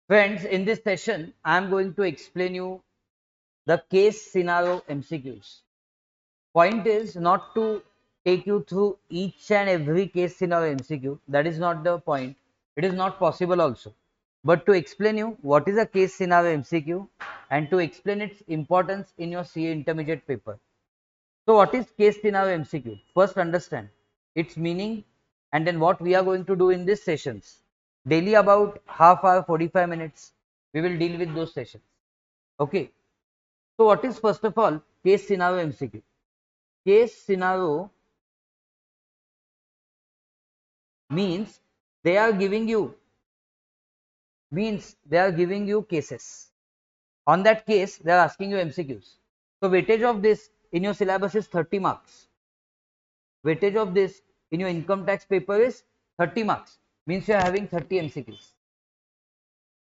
Friends, in this session, I am going to explain you the case scenario MCQs. Point is not to take you through each and every case scenario MCQ. That is not the point. It is not possible also. But to explain you what is a case scenario MCQ and to explain its importance in your CA intermediate paper. So what is case scenario MCQ? First understand its meaning and then what we are going to do in these sessions. Daily about half hour, 45 minutes, we will deal with those sessions. Okay. So what is first of all case scenario MCQ? Case scenario means they are giving you cases. On that case, they are asking you MCQs. So weightage of this in your syllabus is 30 marks. Weightage of this in your income tax paper is 30 marks. Means you are having 30 MCQs.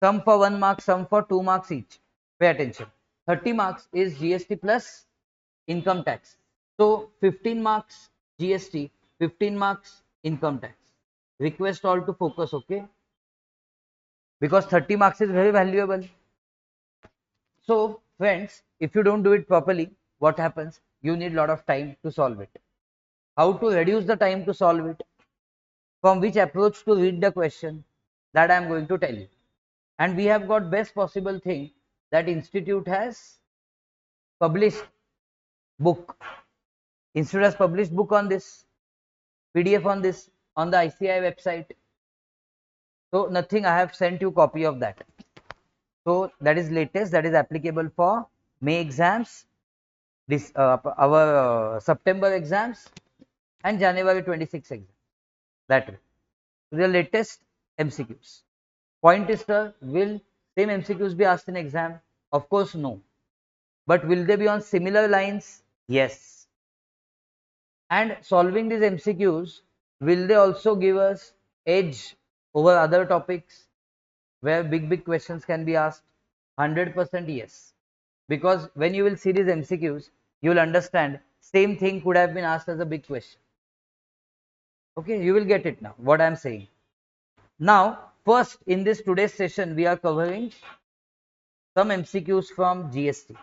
Some for 1 mark, some for 2 marks each. Pay attention. 30 marks is GST plus income tax. So 15 marks GST, 15 marks income tax. Request all to focus, okay? Because 30 marks is very valuable. So friends, if you don't do it properly, what happens? You need a lot of time to solve it. How to reduce the time to solve it? From which approach to read the question? That I am going to tell you. And we have got best possible thing that institute has published book. Institute has published book on this, PDF on this on the ICI website. So nothing, I have sent you copy of that. So that is latest, that is applicable for May exams, this our September exams and January 26 exams. That way. So the latest MCQs. Point is, sir, will same MCQs be asked in exam? Of course, no. But will they be on similar lines? Yes. And solving these MCQs, will they also give us edge over other topics where big questions can be asked? 100% yes. Because when you will see these MCQs, you will understand same thing could have been asked as a big question. Okay, you will get it now, what I am saying. Now, first in this today's session, we are covering some MCQs from GST.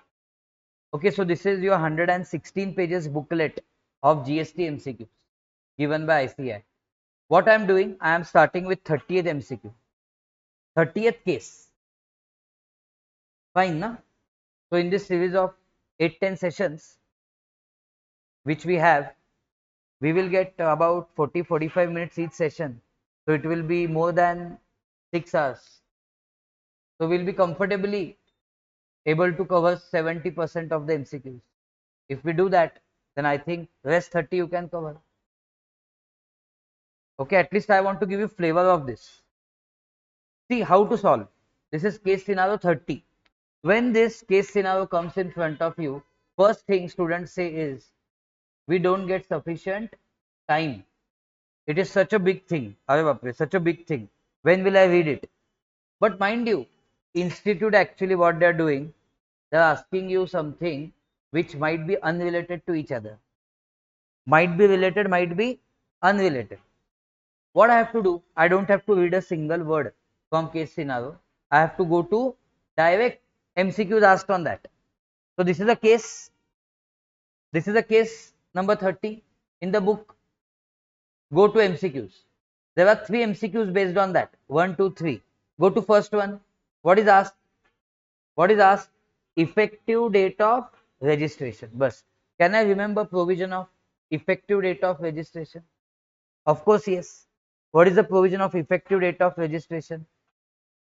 Okay, so this is your 116 pages booklet of GST MCQs given by ICI. What I am doing, I am starting with 30th MCQ, 30th case. Fine, na? So in this series of 8-10 sessions, which we have, we will get about 40-45 minutes each session. So it will be more than 6 hours. So we'll be comfortably able to cover 70% of the MCQs. If we do that, then I think rest 30 you can cover. Okay, at least I want to give you flavor of this. See how to solve. This is case scenario 30. When this case scenario comes in front of you, first thing students say is, we don't get sufficient time. It is such a big thing. Such a big thing. When will I read it? But mind you, institute actually what they are doing, they are asking you something which might be unrelated to each other. Might be related, might be unrelated. What I have to do, I don't have to read a single word from case scenario. I have to go to direct MCQs asked on that. So this is a case. This is a case number 30 in the book. Go to MCQs. There are 3 MCQs based on that. 1, 2, 3. Go to first one. What is asked? What is asked? Effective date of registration. Bus. Can I remember provision of effective date of registration? Of course, yes. What is the provision of effective date of registration?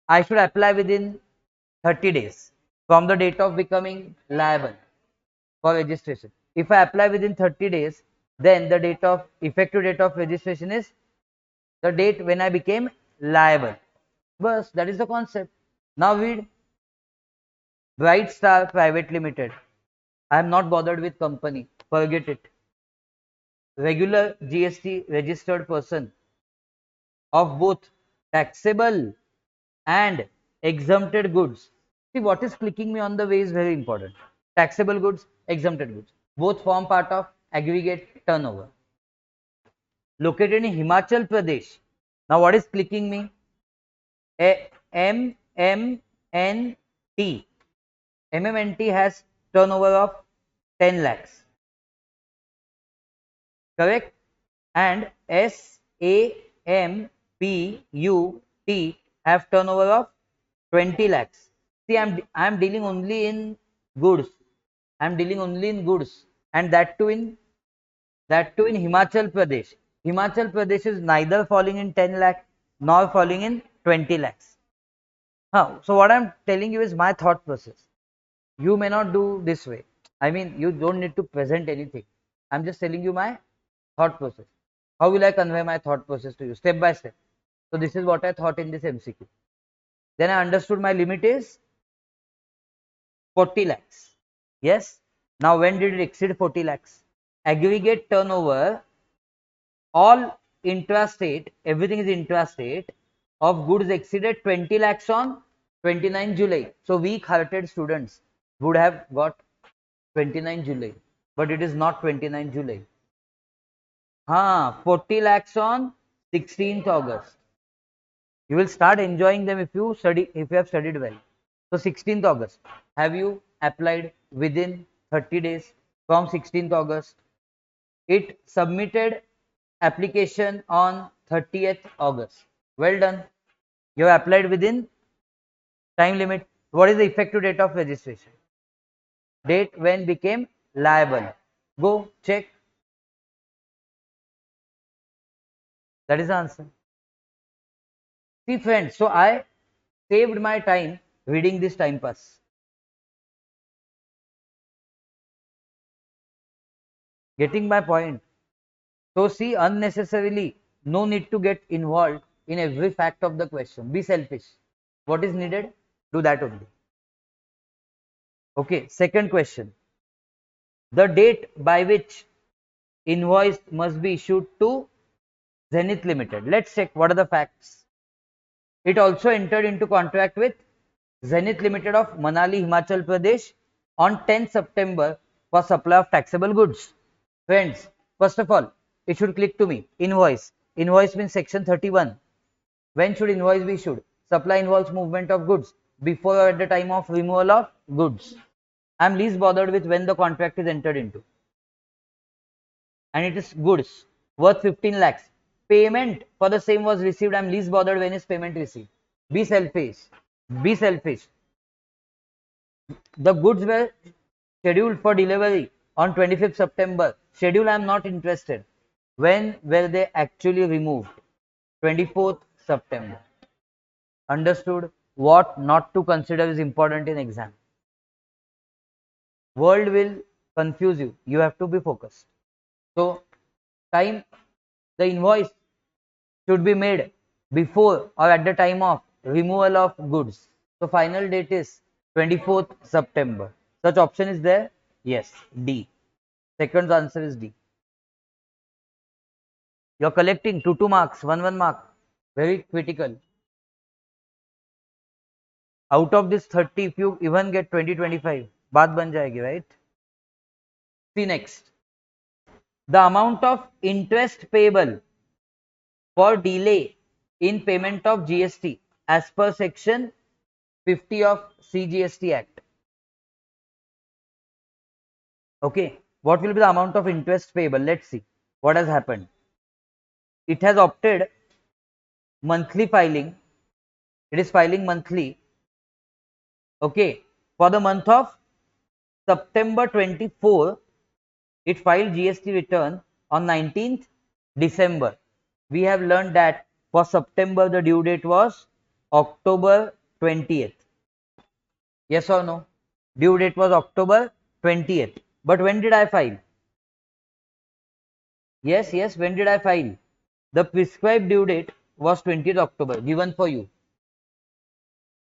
I should apply within 30 days from the date of becoming liable for registration. If I apply within 30 days, then the date of effective date of registration is the date when I became liable. Bus, that is the concept. Now read. Bright Star Private Limited. I am not bothered with company. Forget it. Regular GST registered person of both taxable and exempted goods. See, what is clicking me on the way is very important. Taxable goods, exempted goods. Both form part of aggregate turnover. Located in Himachal Pradesh. Now, what is clicking me? A MMNT. MMNT has turnover of 10 lakhs. Correct? And SAMPUT have turnover of 20 lakhs. See, I'm dealing only in goods. I'm dealing only in goods, and that too in Himachal Pradesh. Himachal Pradesh is neither falling in 10 lakh nor falling in 20 lakhs. So what I'm telling you is my thought process. You may not do this way. I mean, you don't need to present anything. I'm just telling you my thought process. How will I convey my thought process to you step by step? So this is what I thought in this MCQ. Then I understood my limit is 40 lakhs. Yes. Now when did it exceed 40 lakhs? Aggregate turnover, all intrastate, everything is intrastate, of goods exceeded 20 lakhs on 29 July. So weak hearted students would have got 29 July, but it is not 29 July. 40 lakhs on 16th August. You will start enjoying them if you have studied well. So 16th August, have you applied within 30 days from 16th August? It submitted application on 30th August. Well done. You have applied within time limit. What is the effective date of registration? Date when became liable. Go check. That is the answer. See friends, so I saved my time reading this time pass. Getting my point? So see, unnecessarily, no need to get involved in every fact of the question. Be selfish. What is needed? Do that only. Okay, second question. The date by which invoice must be issued to Zenith Limited. Let's check what are the facts. It also entered into contract with Zenith Limited of Manali, Himachal Pradesh on 10 September for supply of taxable goods. Friends, first of all, it should click to me. Invoice. Invoice means section 31. When should invoice be issued? Supply involves movement of goods before or at the time of removal of goods. I am least bothered with when the contract is entered into. And it is goods worth 15 lakhs. Payment for the same was received. I am least bothered when is payment received. Be selfish. Be selfish. The goods were scheduled for delivery on 25th September. Schedule I am not interested. When were they actually removed? 24th September. Understood? What not to consider is important in exam. World will confuse you. You have to be focused. So time, the invoice should be made before or at the time of removal of goods. So final date is 24th September. Such option is there? Yes, D. Second answer is D. You are collecting 2 marks, 1 mark. Very critical. Out of this 30, if you even get 20-25, baat ban jayegi, right? See next. The amount of interest payable for delay in payment of GST as per section 50 of CGST Act. Okay, what will be the amount of interest payable? Let's see what has happened. It has opted monthly filing. It is filing monthly. Okay, for the month of September 24, it filed GST return on 19th December. We have learned that for September the due date was October 20th. Yes or no? Due date was October 20th. But when did I file? Yes, when did I file? The prescribed due date was 20th October, given for you.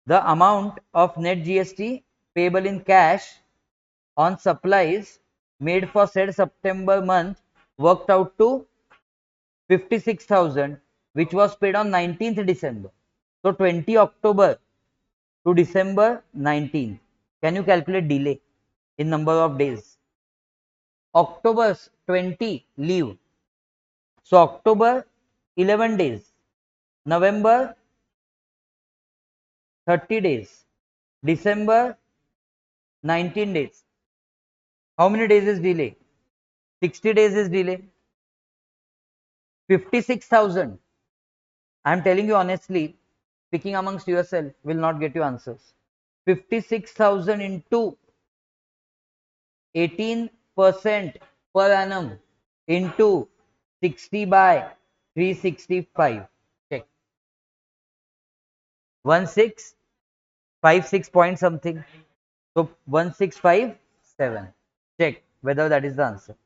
The amount of net GST payable in cash on supplies made for said September month worked out to 56,000, which was paid on 19th December. So 20 October to December 19th. Can you calculate delay in number of days? October's 20 leave. So October 11 days. November 30 days. December, 19 days. How many days is delay? 60 days is delay. 56,000. I am telling you honestly, speaking amongst yourself will not get you answers. 56,000 into 18% per annum into 60 by 365. Check. 1656 point something. So 1657. Check whether that is the answer.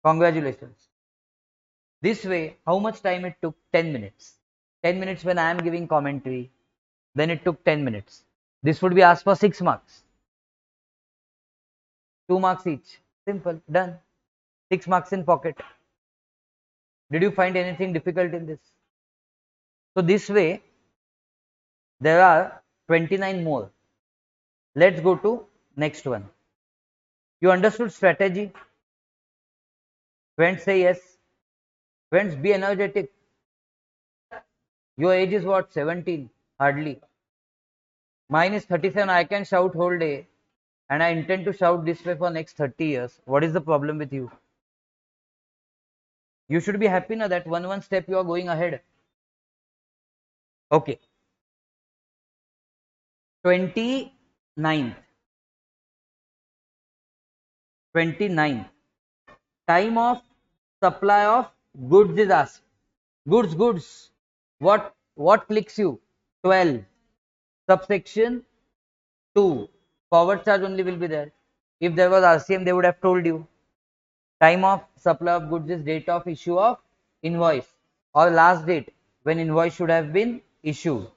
Congratulations. This way, how much time it took? 10 minutes. 10 minutes when I am giving commentary. Then it took 10 minutes. This would be asked for 6 marks. 2 marks each. Simple. Done. 6 marks in pocket. Did you find anything difficult in this? So this way, there are 29 more. Let's go to next one. You understood strategy? Friends say yes. Friends, be energetic. Your age is what? 17? Hardly. Mine is 37. I can shout whole day. And I intend to shout this way for next 30 years. What is the problem with you? You should be happy now that one step you are going ahead. Okay. 29th. 29th. Time of supply of goods is asked. Goods. What clicks you? 12. Subsection 2. Forward charge only will be there. If there was RCM, they would have told you. Time of supply of goods is date of issue of invoice or last date when invoice should have been issued.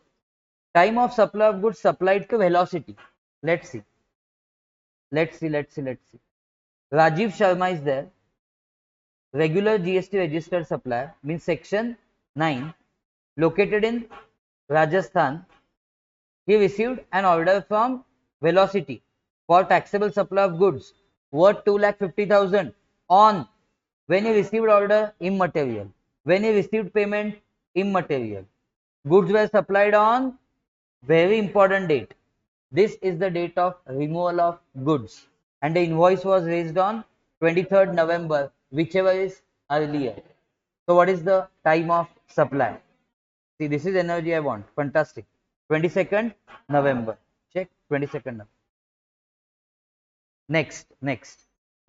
Time of supply of goods supplied to velocity. Let's see. Rajiv Sharma is there. Regular GST registered supplier means section 9, located in Rajasthan. He received an order from Velocity for taxable supply of goods worth 2,50,000 on when he received order immaterial. When he received payment immaterial. Goods were supplied on very important date. This is the date of removal of goods and the invoice was raised on 23rd November, whichever is earlier. So what is the time of supply? See, this is energy I want. Fantastic. 22nd November. Check 22nd. Next.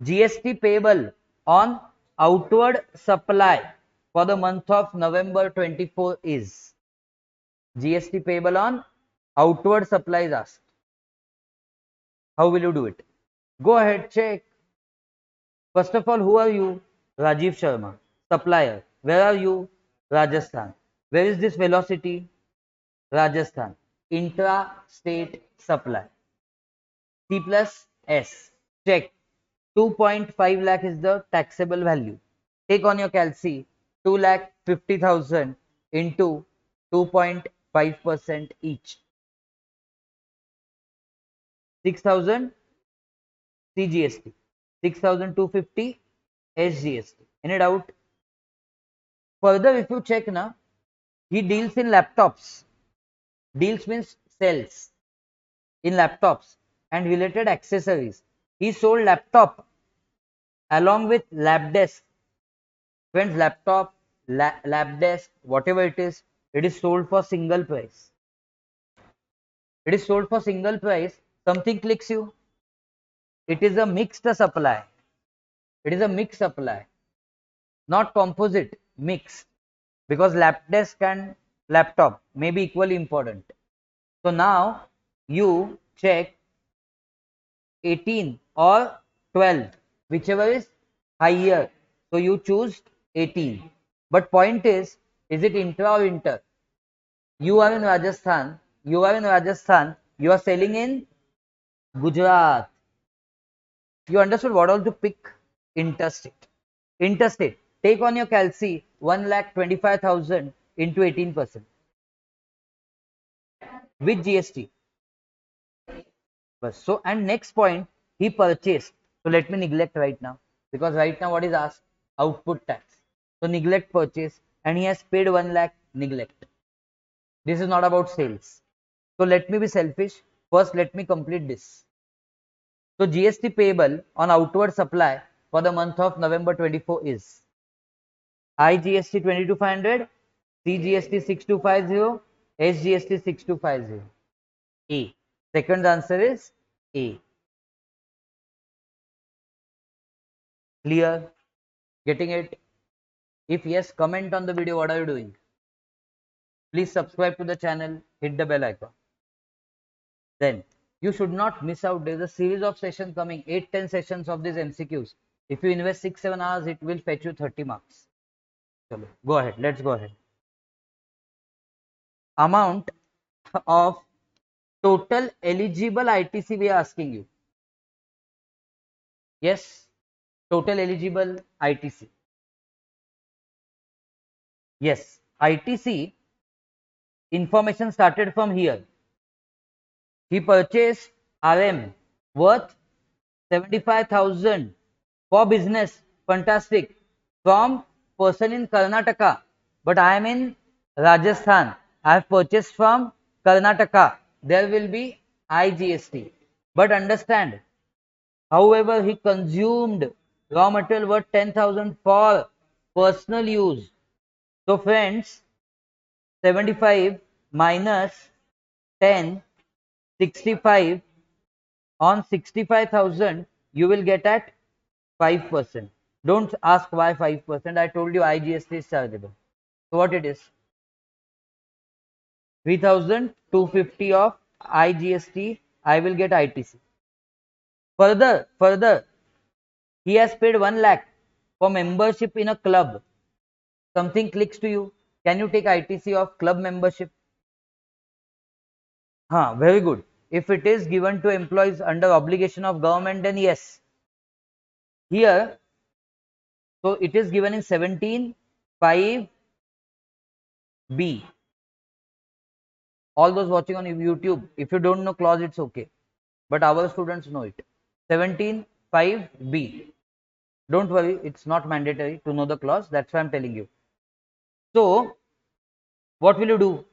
GST payable on outward supply for the month of November 24 is GST payable on outward supply is asked. How will you do it? Go ahead, check. First of all, who are you? Rajiv Sharma, supplier. Where are you? Rajasthan. Where is this velocity? Rajasthan. Intra-state supply. C plus S. Check. 2.5 lakh is the taxable value. Take on your calci 2,50,000 into 2.5% each. 6,000 CGST. 6,250 SGST. Any doubt? Further, if you check now, he deals in laptops. Deals means sells in laptops and related accessories. He sold laptop along with lab desk. Friends, laptop, lab desk, whatever it is sold for single price. It is sold for single price. Something clicks you. It is a mixed supply. It is a mixed supply, not composite, mixed. Because lab desk and laptop may be equally important. So now you check 18 or 12, whichever is higher. So you choose 18. But point is it intra or inter? You are in Rajasthan. You are selling in Gujarat. You understood what all to pick? Interstate. Take on your calci 1,25,000 into 18% with GST. So, and next point, he purchased. So let me neglect right now, because right now what is asked? Output tax. So neglect purchase, and he has paid 1 lakh. Neglect. This is not about sales. So let me be selfish. First, let me complete this. So GST payable on outward supply for the month of November 24 is IGST 22,500, CGST 6250, SGST 6250. A. Second answer is A. Clear? Getting it? If yes, comment on the video. What are you doing? Please subscribe to the channel. Hit the bell icon. Then you should not miss out. There is a series of sessions coming, 8-10 sessions of these MCQs. If you invest 6-7 hours, it will fetch you 30 marks. Chalo, go ahead. Let's go ahead. Amount of total eligible ITC we are asking you. Yes, total eligible ITC. Yes, ITC information started from here. He purchased RM worth 75,000 for business. Fantastic. From person in Karnataka. But I am in Rajasthan. I have purchased from Karnataka. There will be IGST. But understand, however, he consumed raw material worth 10,000 for personal use. So friends, 75 minus 10, 65 on 65,000 you will get at 5%. Don't ask why 5%. I told you IGST is chargeable. So what it is? 3,250 of IGST I will get ITC. Further, he has paid 1 lakh for membership in a club. Something clicks to you. Can you take ITC of club membership? Very good. If it is given to employees under obligation of government, then yes. Here, so it is given in 17(5)(b). All those watching on YouTube, if you don't know clause, it's okay. But our students know it. 17(5)(b). Don't worry, it's not mandatory to know the clause. That's why I'm telling you. So, what will you do?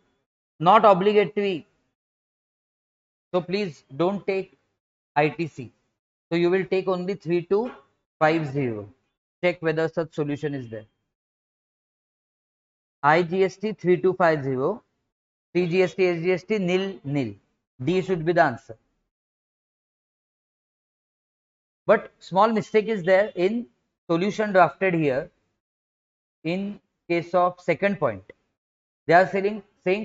Not obligatory. So, please don't take ITC. So, you will take only 3250. Check whether such solution is there. IGST 3250. CGST, SGST nil. D should be the answer. But small mistake is there in solution drafted here. In case of second point, they are saying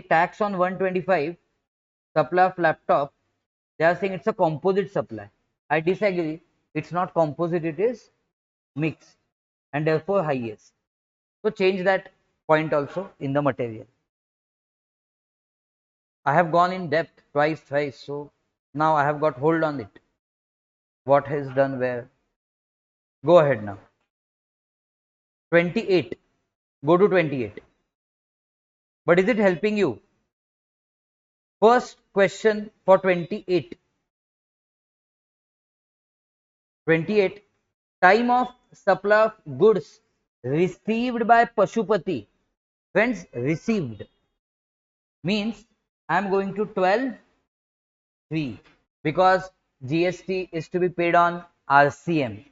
tax on 125 supply of laptop. They are saying it's a composite supply. I disagree. It's not composite, it is mixed and therefore highest. So change that point also in the material. I have gone in depth twice, thrice. So now I have got hold on it. What has done where? Go ahead now. 28. Go to 28. But is it helping you? First question for 28. 28. Time of supply of goods received by Pashupati. Friends, received means I am going to 12(3) because GST is to be paid on RCM.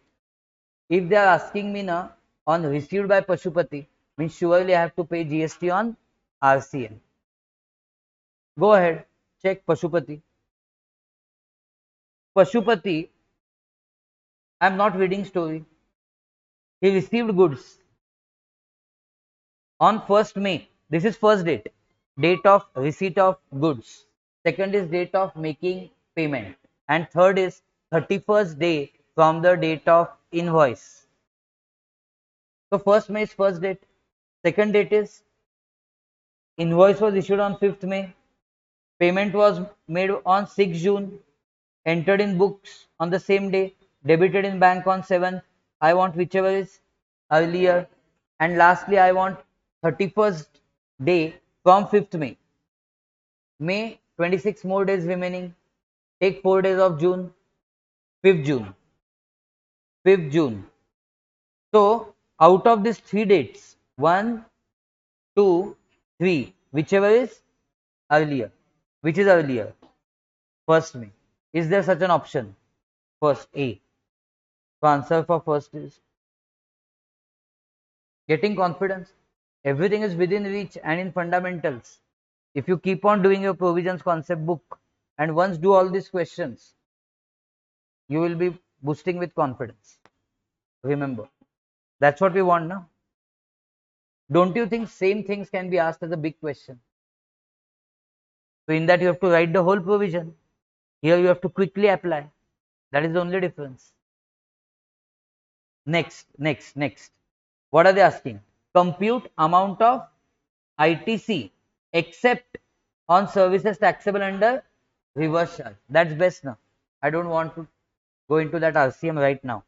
If they are asking me now on received by Pashupati, means surely I have to pay GST on RCM. Go ahead, check Pashupati. Pashupati, I am not reading story. He received goods on 1st May. This is first date of receipt of goods. Second is date of making payment. And third is 31st day from the date of invoice. So 1st May is first date. Second date is invoice was issued on 5th May. Payment was made on 6th June. Entered in books on the same day. Debited in bank on 7th. I want whichever is earlier. And lastly, I want 31st day from 5th May. May, 26 more days remaining. Take 4 days of June. 5th June. 5th June. So, out of these 3 dates, 1, 2, 3, whichever is earlier. Which is earlier? First May. Is there such an option? First, A. So answer for first is getting confidence. Everything is within reach and in fundamentals. If you keep on doing your provisions concept book and once do all these questions, you will be boosting with confidence. Remember, that's what we want now. Don't you think same things can be asked as a big question? So in that you have to write the whole provision. Here you have to quickly apply. That is the only difference. Next. What are they asking? Compute amount of ITC except on services taxable under reverse charge. That's best now. I don't want to go into that RCM right now.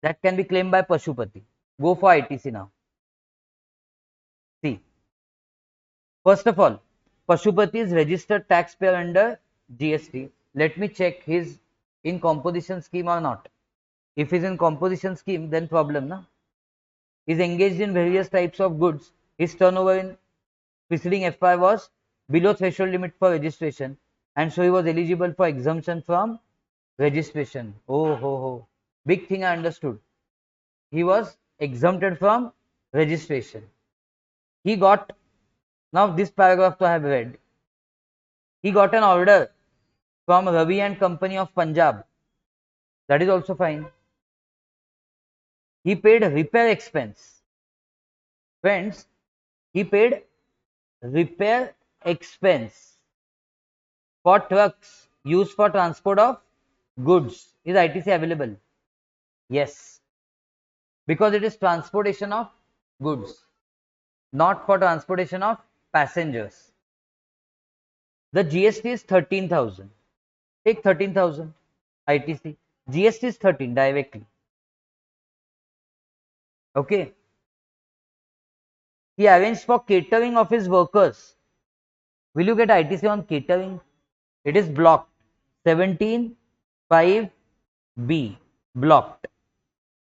That can be claimed by Pashupati. Go for ITC now. See, first of all, Pashupati is registered taxpayer under GST. Let me check his in composition scheme or not. If he's in composition scheme, then problem, na? He's engaged in various types of goods. His turnover in preceding FY was below threshold limit for registration, and so he was eligible for exemption from registration. Oh ho ho, big thing I understood. He was exempted from registration. He got, now this paragraph I have read. He got an order from Ravi and Company of Punjab. That is also fine. He paid repair expense. Friends, he paid repair expense for trucks used for transport of goods. Is ITC available? Yes. Because it is transportation of goods, not for transportation of passengers. The GST is 13,000. Take 13,000 ITC. GST is 13 directly. Okay. He arranged for catering of his workers. Will you get ITC on catering? It is blocked. 17(5)(b) blocked.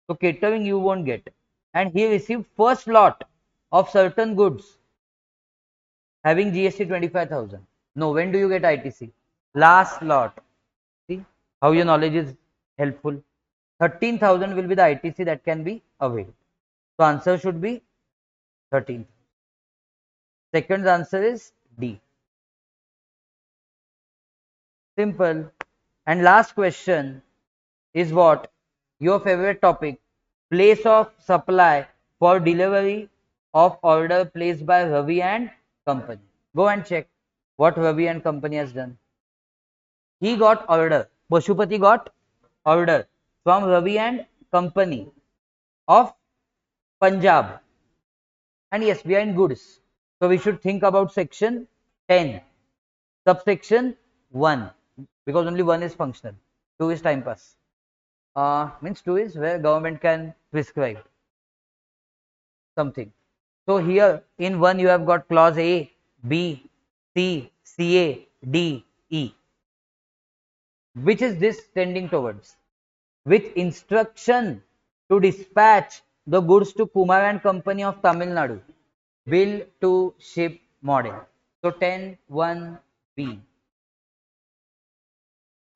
So catering you won't get. And he received first lot of certain goods having GST 25,000. No, when do you get ITC? Last lot. See how your knowledge is helpful. 13,000 will be the ITC that can be availed. So answer should be 13. Second answer is D. Simple. And last question is what? Your favorite topic. Place of supply for delivery of order placed by Ravi and Company. Go and check what Ravi and Company has done. He got order. Pashupati got order from Ravi and Company of Punjab. And yes, we are in goods. So we should think about section 10, subsection 1, because only 1 is functional. 2 is time pass. Means 2 is where government can prescribe something. So here in 1 you have got clause A, B, C, CA, D, E. Which is this tending towards? With instruction to dispatch the goods to Kumar and Company of Tamil Nadu. Bill to ship model. So 10(1)(b).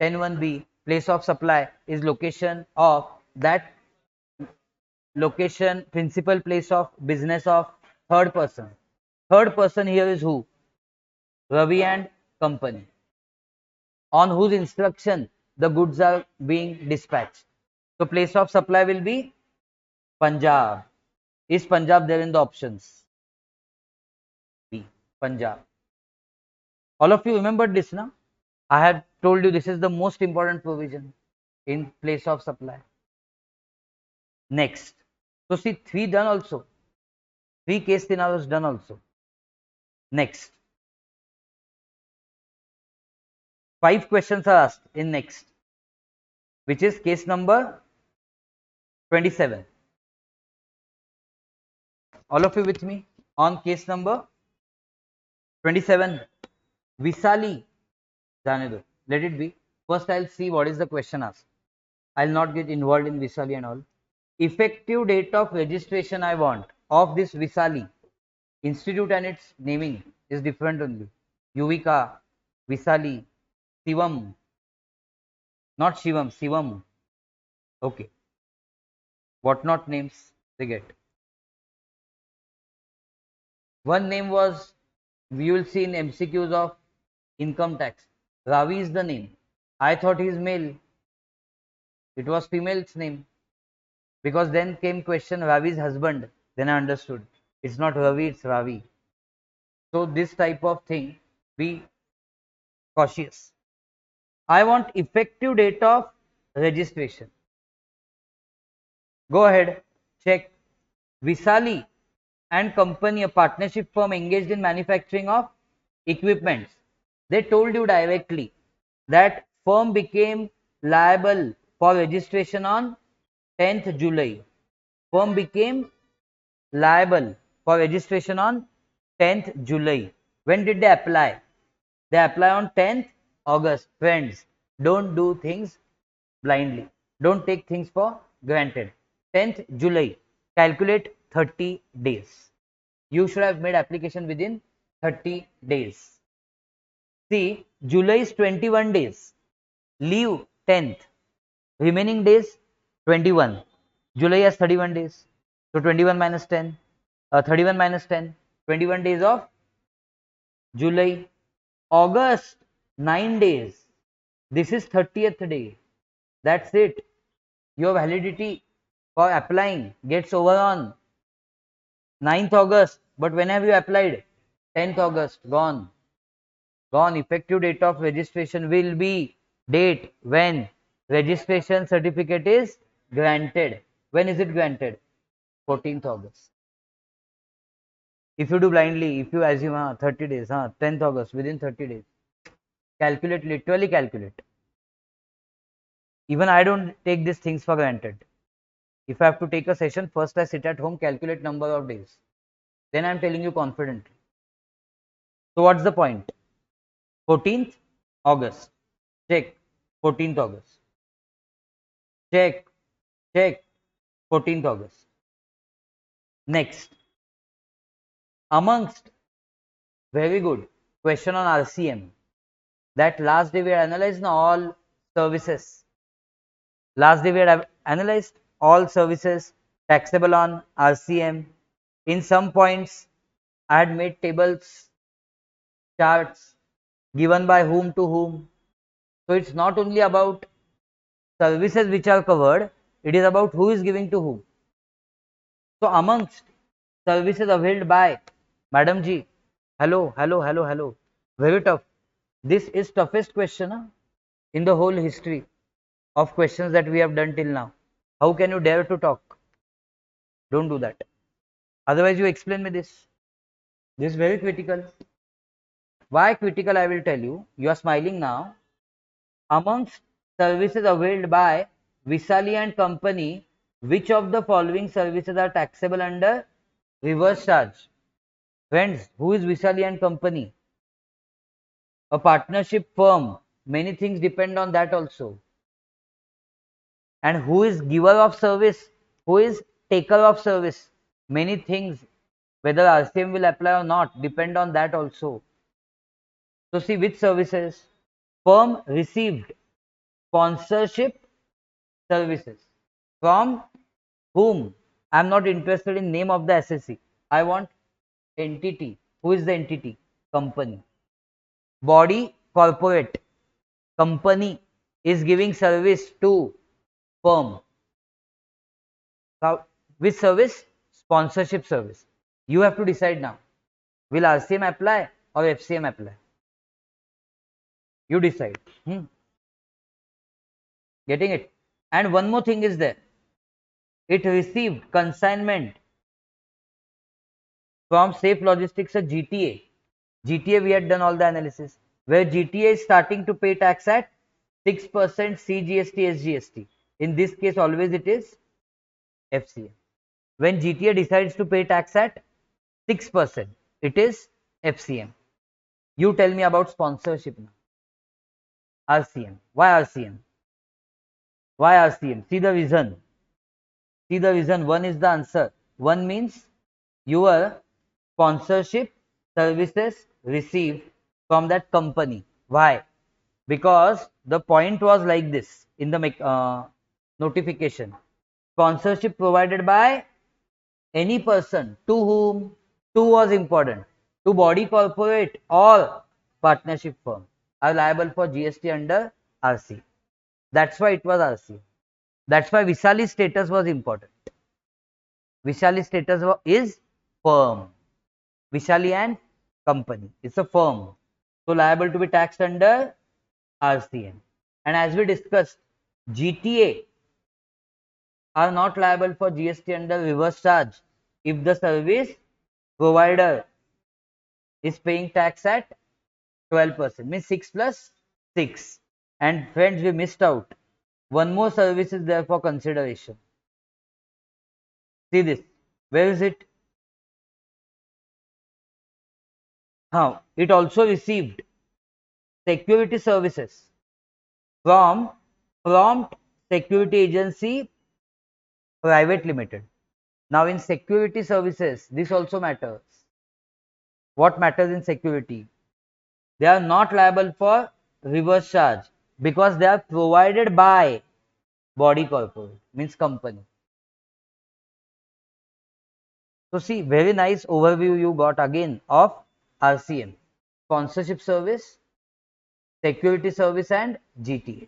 10(1)(b), place of supply is location of that location, principal place of business of third person. Third person here is who? Ravi and Company. On whose instruction the goods are being dispatched. So place of supply will be Punjab. Is Punjab there in the options? B. Punjab. All of you remembered this now? I had told you this is the most important provision in place of supply. Next. So see 3 done also. 3 case scenarios done also. Next. 5 questions are asked in next, which is case number 27. All of you with me on case number 27. Visali. Let it be. First I'll see what is the question asked. I'll not get involved in Visali and all. Effective date of registration I want of this Visali institute, and its naming is different only. Yuvika, Visali, Shivam, not Shivam, Shivam. Okay. What not names they get? One name was, we will see in MCQs of income tax. Ravi is the name. I thought he is male. It was female's name. Because then came question Ravi's husband. Then I understood. It's not Ravi, it's Ravi. So this type of thing, be cautious. I want effective date of registration. Go ahead, check. Visali and company, a partnership firm engaged in manufacturing of equipments. They told you directly that firm became liable for registration on 10th July. Firm became liable for registration on 10th July. When did they apply? They apply on 10th August. Friends, don't do things blindly. Don't take things for granted. 10th July. Calculate 30 days. You should have made application within 30 days. See, July is 21 days. Leave 10th. Remaining days 21. July has 31 days. So 21 minus 10. 31 minus 10. 21 days of July. August 9 days. This is 30th day. That's it. Your validity for applying gets over on 9th August. But when have you applied? 10th August. Gone. Gone. Effective date of registration will be date when registration certificate is granted. When is it granted? 14th August. If you do blindly, if you assume 30 days, 10th August, within 30 days, calculate, literally calculate. Even I don't take these things for granted. If I have to take a session, first I sit at home, calculate number of days. Then I am telling you confidently. So what's the point? 14th August. Check. 14th August. Check. Check. 14th August. Next. Amongst, very good, question on RCM. That last day we had analyzed all services. Last day we had analyzed all services taxable on RCM. In some points, I had made tables, charts, given by whom to whom. So it's not only about services which are covered, it is about who is giving to whom. So amongst services availed by Madam Ji, hello, hello, hello, hello. Very tough. This is toughest question in the whole history of questions that we have done till now. How can you dare to talk? Don't do that. Otherwise, you explain me this. This is very critical. Why critical, I will tell you. You are smiling now. Amongst services availed by Visali and company, which of the following services are taxable under reverse charge? Friends, who is Visali and company? A partnership firm. Many things depend on that also. And who is giver of service? Who is taker of service? Many things, whether RCM will apply or not, depend on that also. So see which services. Firm received sponsorship services. From whom? I am not interested in name of the assessee. I want entity. Who is the entity? Company. Body, corporate. Company is giving service to firm. Now, which service? Sponsorship service. You have to decide now. Will RCM apply or FCM apply? You decide. Getting it? And one more thing is there. It received consignment from Safe Logistics, a GTA. GTA, we had done all the analysis. Where GTA is starting to pay tax at 6% CGST, SGST. In this case, always it is FCM. When GTA decides to pay tax at 6%, it is FCM. You tell me about sponsorship now. RCM. Why RCM? Why RCM? See the reason. See the reason. One is the answer. One means your sponsorship services received from that company. Why? Because the point was like this in the notification. Sponsorship provided by any person to whom, to was important, to body corporate or partnership firm are liable for GST under RC. That's why it was RC. That's why Visali status was important. Visali status is firm. Visali and company. It's a firm. So liable to be taxed under RCM. And as we discussed, GTA are not liable for GST under reverse charge if the service provider is paying tax at 12%, means 6 plus 6. And friends, we missed out. One more service is there for consideration. See this. Where is it? It also received security services from Prompt Security Agency Private Limited. Now in security services, this also matters. What matters in security? They are not liable for reverse charge because they are provided by body corporate, means company. So see, very nice overview you got again of RCM, sponsorship service, security service and GTA.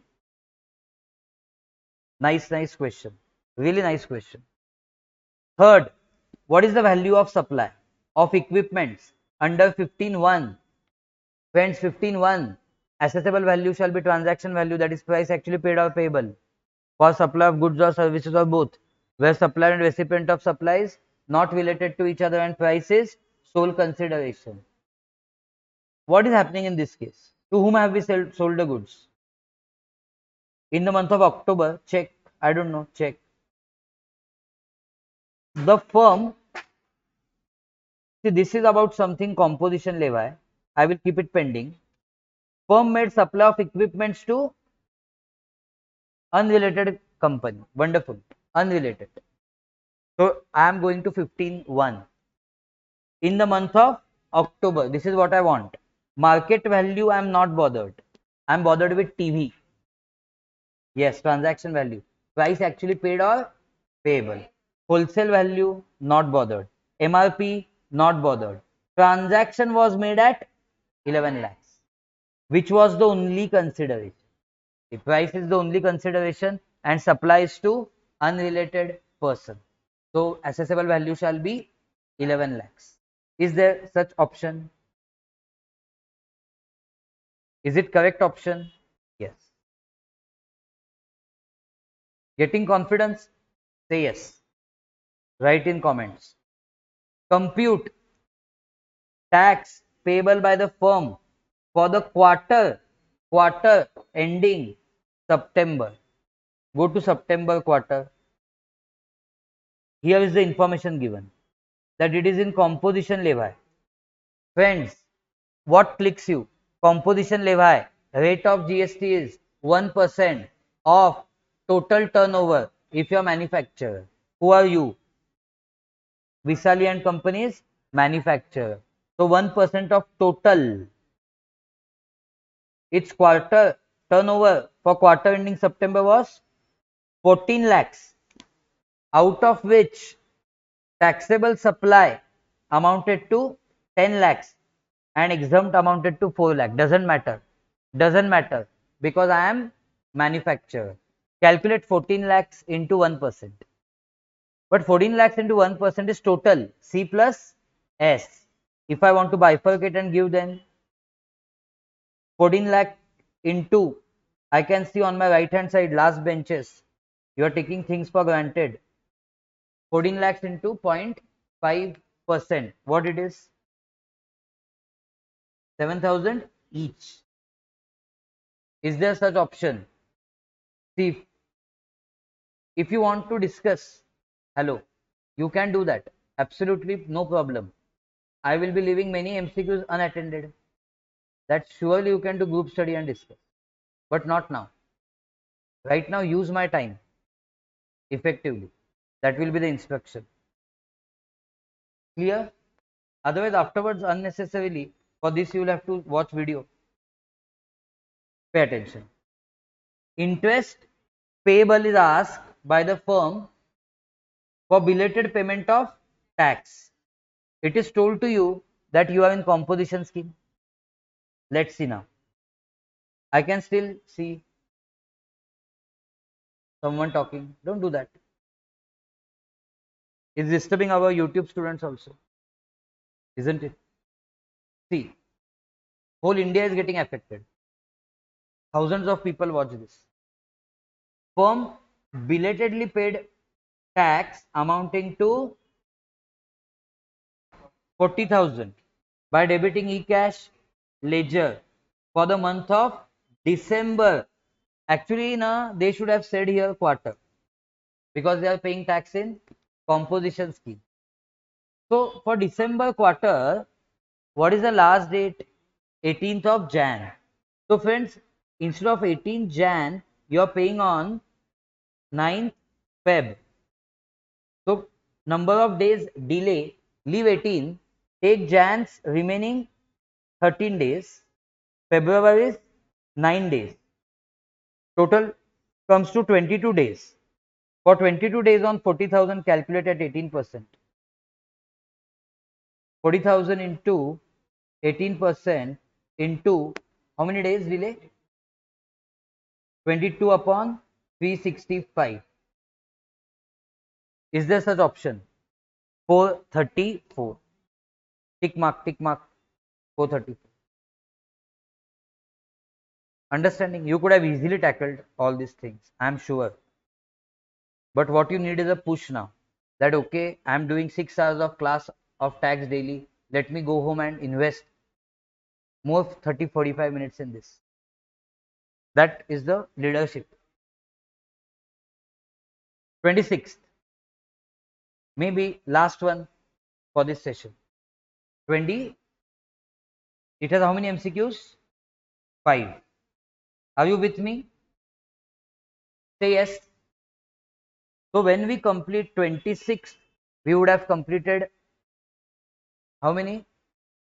Nice question. Really nice question. Third, what is the value of supply of equipments under 15.1? Friends, 15.1, assessable value shall be transaction value, that is price actually paid or payable for supply of goods or services or both, where supplier and recipient of supplies not related to each other and price is sole consideration. What is happening in this case? To whom have we sold the goods? In the month of October, check. I don't know, check. The firm, see, this is about something composition levy. I will keep it pending. Firm made supply of equipments to unrelated company. Wonderful. Unrelated. So I am going to 15.1. In the month of October, this is what I want. Market value, I am not bothered. I am bothered with TV. Yes, transaction value. Price actually paid or payable. Wholesale value, not bothered. MRP, not bothered. Transaction was made at 11 lakhs, which was the only consideration. The price is the only consideration and supplies to unrelated person. So assessable value shall be 11 lakhs. Is there such option? Is it correct option? Yes. Getting confidence? Say yes. Write in comments. Compute tax payable by the firm for the quarter ending September. Go to September quarter. Here is the information given that it is in composition levy. Friends, what clicks you? Composition levy, rate of GST is 1% of total turnover if you are manufacturer. Who are you? Visali and companies manufacturer. So 1% of total. Its quarter turnover for quarter ending September was 14 lakhs, out of which taxable supply amounted to 10 lakhs and exempt amounted to 4 lakh. Doesn't matter because I am manufacturer. Calculate 14 lakhs into 1%. But 14 lakhs into 1% is total C plus S. If I want to bifurcate and give, then 14 lakh into, I can see on my right hand side last benches, you are taking things for granted. 14 lakhs into 0.5%. What it is? 7,000 each. Is there such option? See, if you want to discuss, hello, you can do that. Absolutely no problem. I will be leaving many MCQs unattended. That surely you can do group study and discuss. But not now. Right now, use my time effectively. That will be the instruction. Clear? Otherwise, afterwards, unnecessarily, For this you will have to watch video. Pay attention. Interest payable is asked by the firm for belated payment of tax. It is told to you that you are in composition scheme. Let's see now. I can still see someone talking. Don't do that. It's disturbing our YouTube students also, isn't it? See, whole India is getting affected. Thousands of people watch this. Firm belatedly paid tax amounting to 40,000 by debiting e-cash ledger for the month of December. Actually, they should have said here quarter, because they are paying tax in composition scheme. So for December quarter, what is the last date? 18th of Jan. So friends, instead of 18th Jan, you are paying on 9th Feb. So number of days delay, leave 18, take Jan's remaining 13 days, February's 9 days. Total comes to 22 days. For 22 days on 40,000, calculate at 18%. 40,000 into 18% into how many days delay? 22 upon 365. Is there such option? 434. Tick mark, 434. Understanding? You could have easily tackled all these things, I am sure. But what you need is a push now. That okay, I am doing 6 hours of class of tax daily. Let me go home and invest more 30-45 minutes in this. That is the leadership. 26th. Maybe last one for this session. 20. It has how many MCQs? 5. Are you with me? Say yes. So when we complete 26, we would have completed how many?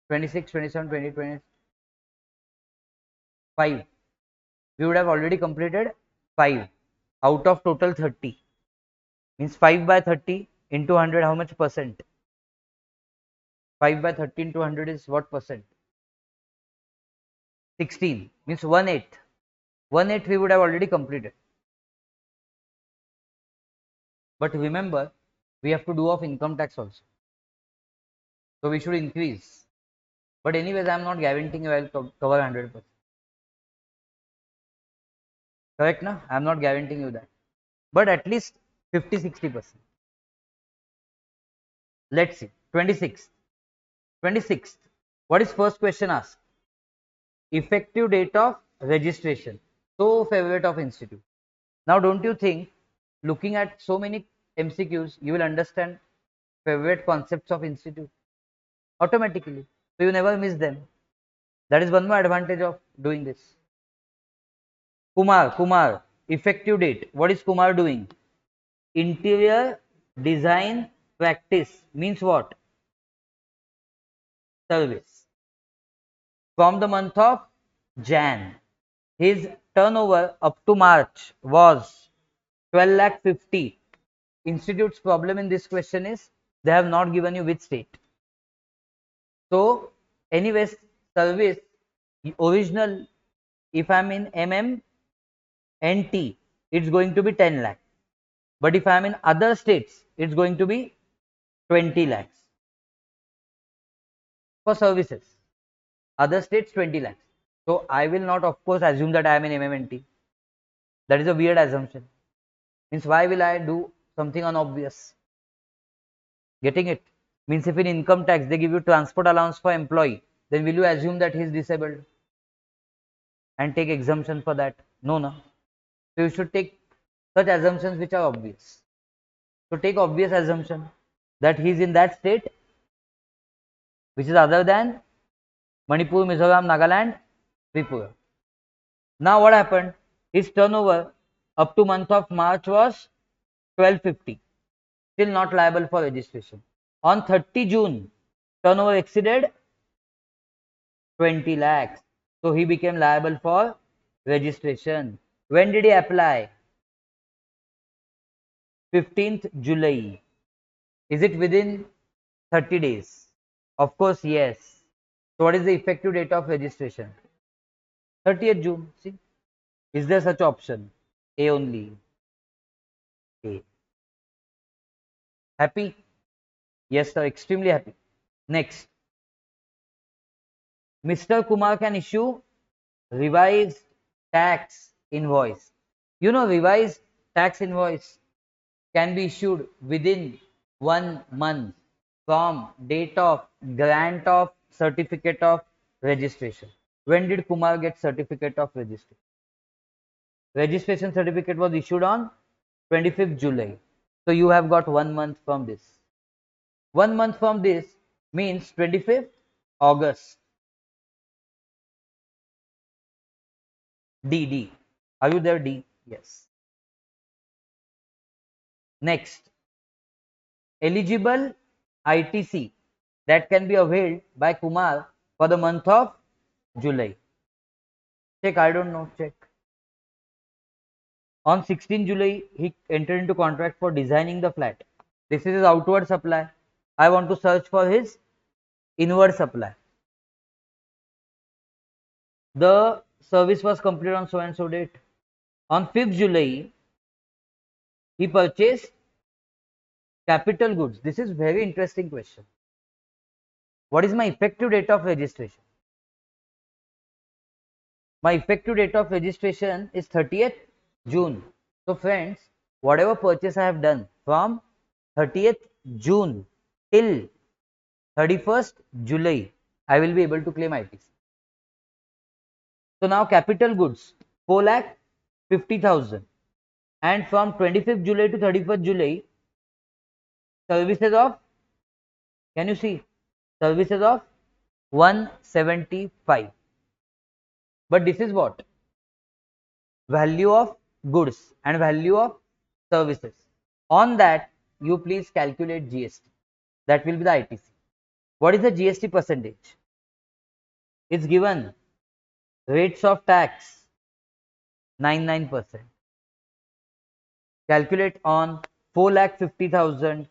26, 27, 20, 25. We would have already completed 5 out of total 30. Means 5 by 30 into 100, how much percent? 5 by 30 into 100 is what percent? 16. Means 1/8. 1/8 we would have already completed. But remember, we have to do of income tax also. So we should increase. But anyways, I am not guaranteeing you I will cover 100%. Correct, na? I am not guaranteeing you that. But at least 50-60%. Let's see. 26th. 26th. What is first question asked? Effective date of registration. So favorite of institute. Now don't you think, looking at so many MCQs, you will understand favorite concepts of institute automatically. So you never miss them. That is one more advantage of doing this. Kumar, effective date. What is Kumar doing? Interior design practice means what? Service. From the month of Jan, his turnover up to March was 12,50,000. Institute's problem in this question is they have not given you which state. So anyways, service original, if I am in NT, it's going to be 10 lakh. But if I am in other states, it's going to be 20 lakhs. For services, other states 20 lakhs. So I will not, of course, assume that I am in MMNT. That is a weird assumption. Means why will I do something unobvious? Getting it? Means if in income tax they give you transport allowance for employee, then will you assume that he is disabled and take exemption for that? No, no. So you should take such assumptions which are obvious. So take obvious assumption that he is in that state which is other than Manipur, Mizoram, Nagaland, Tripura. Now what happened? His turnover up to month of March was 1250. Still not liable for registration. On 30 June, turnover exceeded 20 lakhs. So he became liable for registration. When did he apply? 15th July. Is it within 30 days? Of course, yes. So what is the effective date of registration? 30th June. See, is there such option? A only. A. Happy? Yes, sir. Extremely happy. Next, Mr. Kumar can issue revised tax invoice. You know, revised tax invoice can be issued within 1 month from date of grant of certificate of registration. When did Kumar get certificate of registration? Registration certificate was issued on 25th July. So you have got 1 month from this. 1 month from this means 25th August. D. Are you there, D? Yes. Next, eligible ITC that can be availed by Kumar for the month of July. Check, I don't know, check. On 16 July, he entered into contract for designing the flat. This is his outward supply. I want to search for his inward supply. The service was completed on so and so date. On 5th July, he purchased capital goods. This is very interesting question. What is my effective date of registration? My effective date of registration is 30th June. So friends, whatever purchase I have done from 30th June till 31st July, I will be able to claim ITC. So now capital goods, 4,50,000, and from 25th July to 31st July, services of, can you see, services of 175. But this is what? Value of goods and value of services. On that, you please calculate GST. That will be the ITC. What is the GST percentage? It's given rates of tax 99%. Calculate on 4,50,000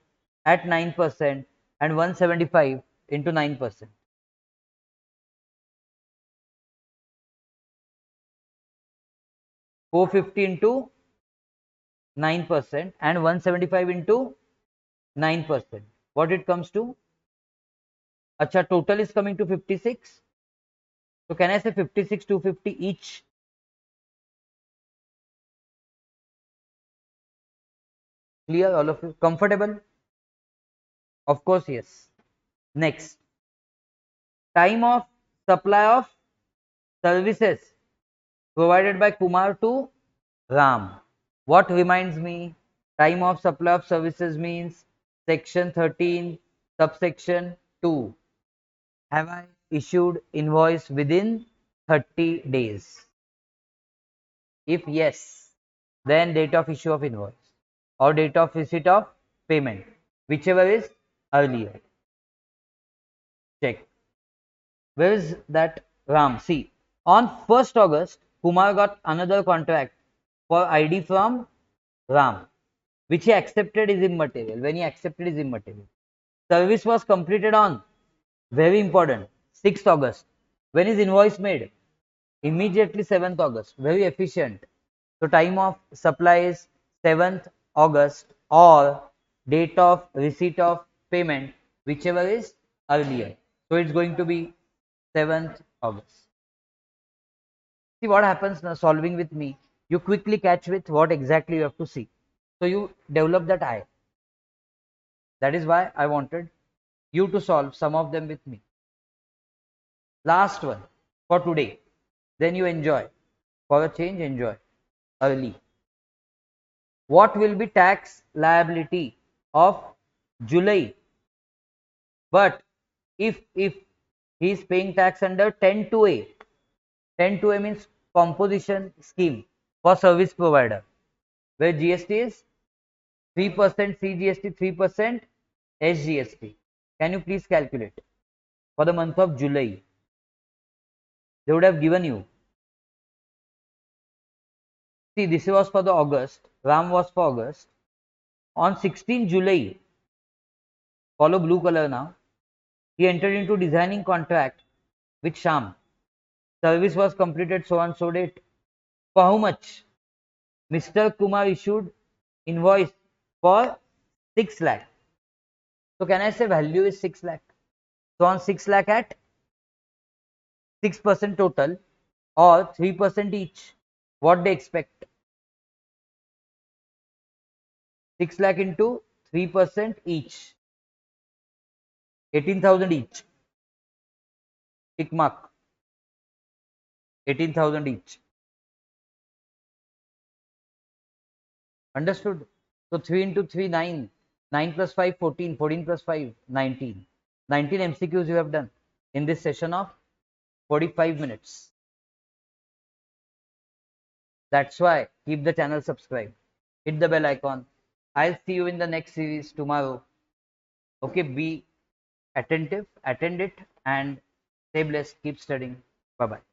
at 9% and 175 into 9%. 450 into 9% and 175 into 9%. What it comes to? Acha, total is coming to 56. So can I say 56, 250 each? Clear, all of you? Comfortable? Of course, yes. Next, time of supply of services provided by Kumar to Ram. What reminds me? Time of supply of services means section 13, subsection 2. Have I issued invoice within 30 days? If yes, then date of issue of invoice or date of receipt of payment, whichever is earlier. Check. Where is that Ram? See, on 1st August, Kumar got another contract for ID from Ram, which he accepted is immaterial. When he accepted is immaterial. Service was completed on, very important, 6th August. When is invoice made? Immediately 7th August. Very efficient. So time of supply is 7th August or date of receipt of payment, whichever is earlier. So it's going to be 7th August. See what happens now solving with me. You quickly catch with what exactly you have to see. So you develop that eye. That is why I wanted you to solve some of them with me. Last one for today. Then you enjoy. For a change, enjoy early. What will be tax liability of July? But if he is paying tax under 10(2)(a), 10(2)(a) means composition scheme for service provider, where GST is 3% CGST, 3% SGST. Can you please calculate for the month of July? They would have given you. See, this was for the August. Ram was for August. On 16 July, follow blue color now. He entered into designing contract with Sham. Service was completed so and so date. For how much? Mr. Kumar issued invoice for 6 lakh. So can I say value is 6 lakh? So on 6 lakh at 6% total or 3% each, what they expect? 6 lakh into 3% each, 18,000 each. Tick mark. 18,000 each. Understood? So 3 into 3, 9. 9 plus 5, 14. 14 plus 5, 19. 19 MCQs you have done in this session of 45 minutes. That's why keep the channel subscribed. Hit the bell icon. I'll see you in the next series tomorrow. Okay, be attentive, attend it, and stay blessed. Keep studying. Bye bye.